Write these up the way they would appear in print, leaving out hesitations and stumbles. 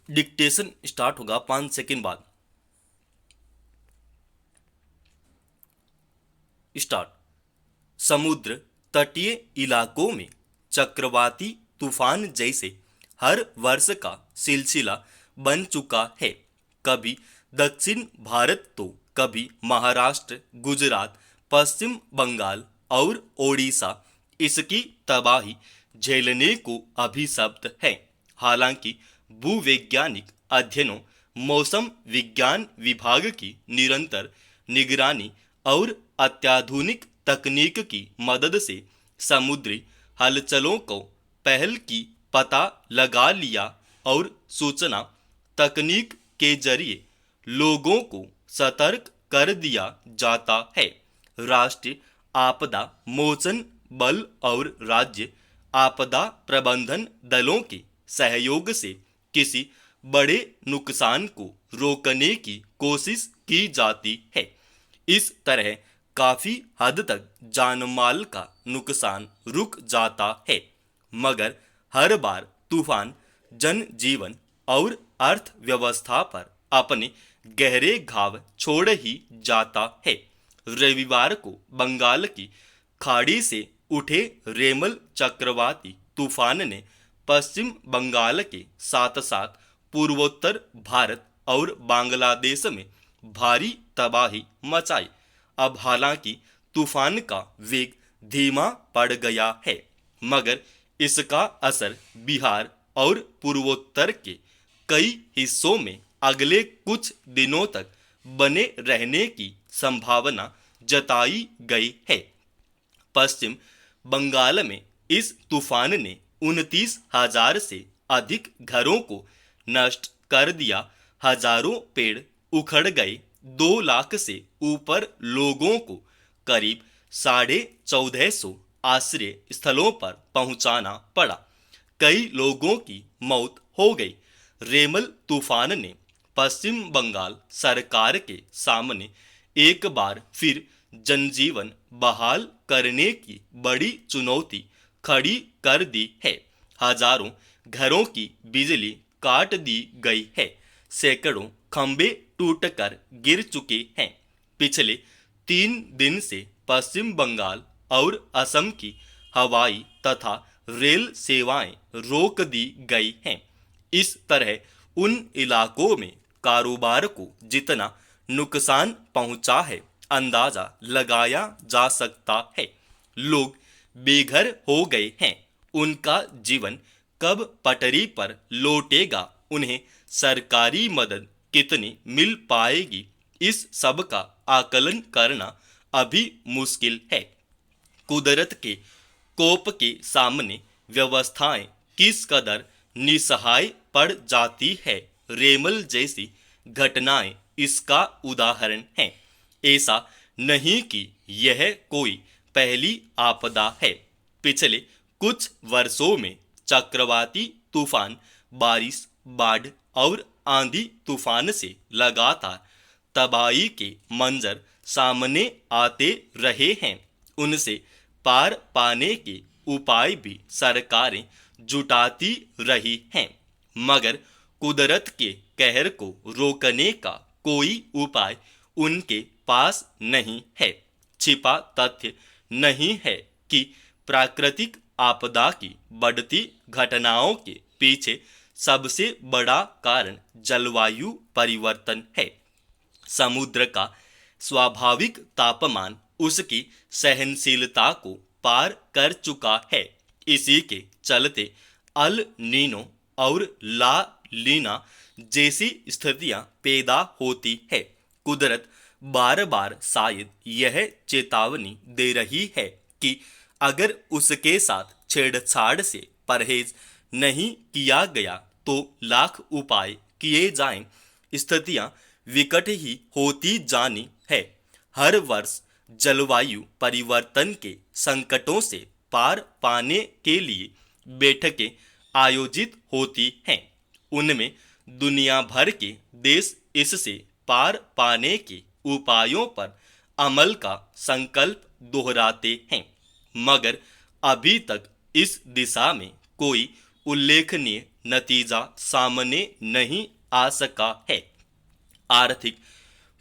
Dictation start होगा 5 second बाद। Start. समुद्र तटीय इलाकों में चक्रवाती तूफान जैसे हर वर्ष का सिलसिला बन चुका है। कभी दक्षिण भारत तो कभी महाराष्ट्र, गुजरात, पश्चिम बंगाल और ओडिशा इसकी तबाही झेलने को अभिशप्त है। हालांकि भूवैज्ञानिक अध्ययनों, मौसम विज्ञान विभाग की निरंतर निगरानी और अत्याधुनिक तकनीक की मदद से समुद्री हलचलों को पहल की पता लगा लिया और सूचना तकनीक के जरिए लोगों को सतर्क कर दिया जाता है। राष्ट्रीय आपदा मोचन बल और राज्य आपदा प्रबंधन दलों के सहयोग से किसी बड़े नुकसान को रोकने की कोशिश की जाती है। इस तरह काफी हद तक जान माल का नुकसान रुक जाता है, मगर हर बार तूफान जनजीवन और अर्थव्यवस्था पर अपने गहरे घाव छोड़ ही जाता है। रविवार को बंगाल की खाड़ी से उठे रेमल चक्रवाती तूफान ने पश्चिम बंगाल के साथ साथ पूर्वोत्तर भारत और बांग्लादेश में भारी तबाही मचाई। अब हालांकि तूफान का वेग धीमा पड़ गया है, मगर इसका असर बिहार और पूर्वोत्तर के कई हिस्सों में अगले कुछ दिनों तक बने रहने की संभावना जताई गई है। पश्चिम बंगाल में इस तूफान ने 29,000 से अधिक घरों को नष्ट कर दिया, हजारों पेड़ उखड़ गए, 2 लाख से ऊपर लोगों को करीब 1450 आश्रय स्थलों पर पहुंचाना पड़ा, कई लोगों की मौत हो गई। रेमल तूफान ने पश्चिम बंगाल सरकार के सामने एक बार फिर जनजीवन बहाल करने की बड़ी चुनौती खड़ी कर दी है। हजारों घरों की बिजली काट दी गई है, सैकड़ों खंभे टूटकर गिर चुके हैं। पिछले 3 दिन से पश्चिम बंगाल और असम की हवाई तथा रेल सेवाएं रोक दी गई हैं। इस तरह उन इलाकों में कारोबार को जितना नुकसान पहुंचा है, अंदाजा लगाया जा सकता है। लोग बेघर हो गए हैं, उनका जीवन कब पटरी पर लौटेगा, उन्हें सरकारी मदद कितनी मिल पाएगी, इस सब का आकलन करना अभी मुश्किल है। कुदरत के कोप के सामने व्यवस्थाएं किस कदर निसहाय पड़ जाती है, रेमल जैसी घटनाएं इसका उदाहरण हैं। ऐसा नहीं कि यह कोई पहली आपदा है। पिछले कुछ वर्षों में चक्रवाती तूफान, बारिश, बाढ़ और आंधी तूफान से लगातार तबाही के मंजर सामने आते रहे हैं। उनसे पार पाने के उपाय भी सरकारें जुटाती रही हैं, मगर कुदरत के कहर को रोकने का कोई उपाय उनके पास नहीं है। छिपा तथ्य नहीं है कि प्राकृतिक आपदा की बढ़ती घटनाओं के पीछे सबसे बड़ा कारण जलवायु परिवर्तन है। समुद्र का स्वाभाविक तापमान उसकी सहनशीलता को पार कर चुका है। इसी के चलते अल नीनो और ला लीना जैसी स्थितियां पैदा होती है। कुदरत बार बार शायद यह चेतावनी दे रही है कि अगर उसके साथ छेड़छाड़ से परहेज नहीं किया गया तो लाख उपाय किए जाएं, स्थितियां विकट ही होती जानी है। हर वर्ष जलवायु परिवर्तन के संकटों से पार पाने के लिए बैठकें आयोजित होती हैं। उनमें दुनिया भर के देश इससे पार पाने के उपायों पर अमल का संकल्प दोहराते हैं, मगर अभी तक इस दिशा में कोई उल्लेखनीय नतीजा सामने नहीं आ सका है। आर्थिक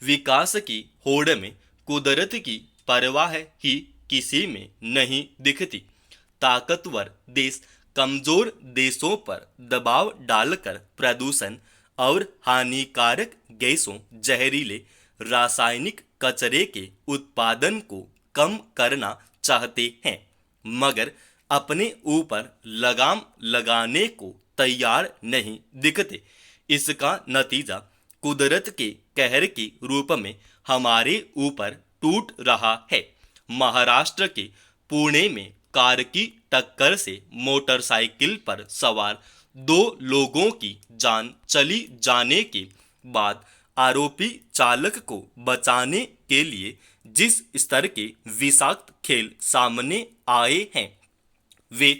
विकास की होड़ में कुदरत की परवाह ही किसी में नहीं दिखती। ताकतवर देश कमजोर देशों पर दबाव डालकर प्रदूषण और हानिकारक गैसों, जहरीले रासायनिक कचरे के उत्पादन को कम करना चाहते हैं, मगर अपने ऊपर लगाम लगाने को तैयार नहीं दिखते। इसका नतीजा कुदरत के कहर के रूप में हमारे ऊपर टूट रहा है। महाराष्ट्र के पुणे में कार की टक्कर से मोटरसाइकिल पर सवार 2 लोगों की जान चली जाने के बाद आरोपी चालक को बचाने के लिए जिस स्तर के विषाक्त खेल सामने आए हैं, वे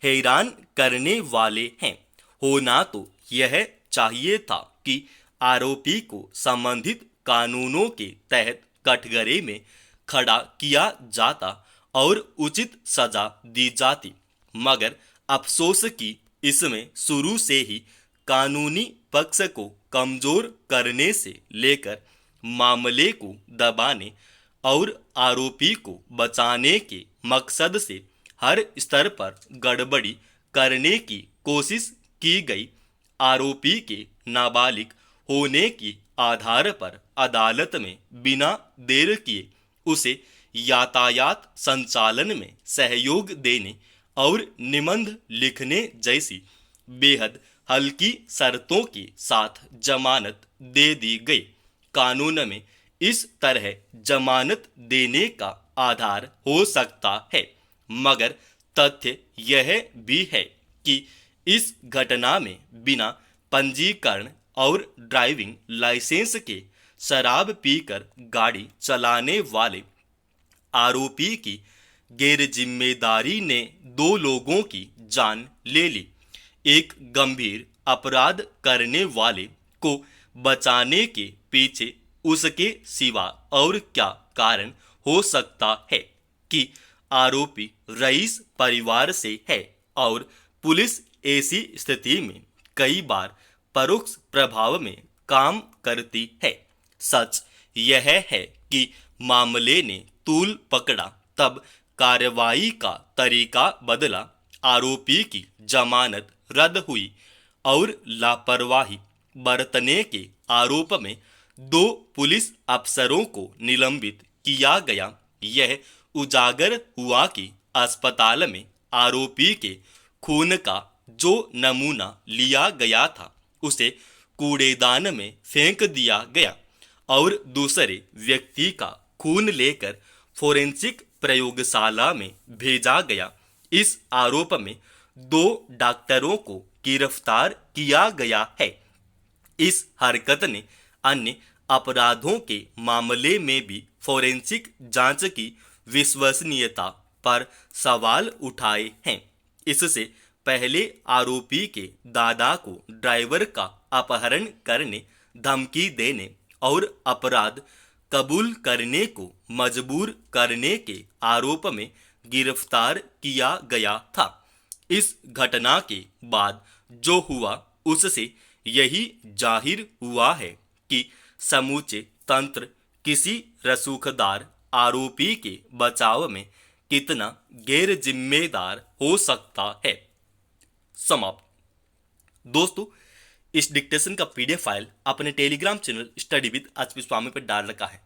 हैरान करने वाले हैं। होना तो यह चाहिए था कि आरोपी को संबंधित कानूनों के तहत कटघरे में खड़ा किया जाता और उचित सजा दी जाती, मगर अफसोस कि इसमें शुरू से ही कानूनी पक्ष को कमजोर करने से लेकर मामले को दबाने और आरोपी को बचाने के मकसद से हर स्तर पर गड़बड़ी करने की कोशिश की गई। आरोपी के नाबालिग होने की आधार पर अदालत में बिना देर किए उसे यातायात संचालन में सहयोग देने और निबंध लिखने जैसी बेहद हल्की शर्तों के साथ जमानत दे दी गई। कानून में इस तरह जमानत देने का आधार हो सकता है, मगर तथ्य यह भी है कि इस घटना में बिना पंजीकरण और ड्राइविंग लाइसेंस के शराब पीकर गाड़ी चलाने वाले आरोपी की गैरजिम्मेदारी ने 2 लोगों की जान ले ली। एक गंभीर अपराध करने वाले को बचाने के पीछे उसके सिवा और क्या कारण हो सकता है कि आरोपी रईस परिवार से है और पुलिस ऐसी स्थिति में कई बार परोक्ष प्रभाव में काम करती है। सच यह है कि मामले ने तूल पकड़ा तब कार्रवाई का तरीका बदला, आरोपी की जमानत रद्द हुई और लापरवाही बरतने के आरोप में 2 पुलिस अफसरों को निलंबित किया गया। यह उजागर हुआ कि अस्पताल में आरोपी के खून का जो नमूना लिया गया था उसे कूड़ेदान में फेंक दिया गया और दूसरे व्यक्ति का खून लेकर फोरेंसिक प्रयोगशाला में भेजा गया। इस आरोप में 2 डॉक्टरों को गिरफ्तार किया गया है। इस हरकत ने अन्य अपराधों के मामले में भी फोरेंसिक जांच की विश्वसनीयता पर सवाल उठाए हैं। इससे पहले आरोपी के दादा को ड्राइवर का अपहरण करने, धमकी देने और अपराध कबूल करने को मजबूर करने के आरोप में गिरफ्तार किया गया था। इस घटना के बाद जो हुआ उससे यही जाहिर हुआ है कि समूचे तंत्र किसी रसूखदार आरोपी के बचाव में कितना गैर जिम्मेदार हो सकता है। समाप्त। दोस्तों, इस डिक्टेशन का PDF फाइल अपने Telegram channel study with HP Swami पर डाल रखा है।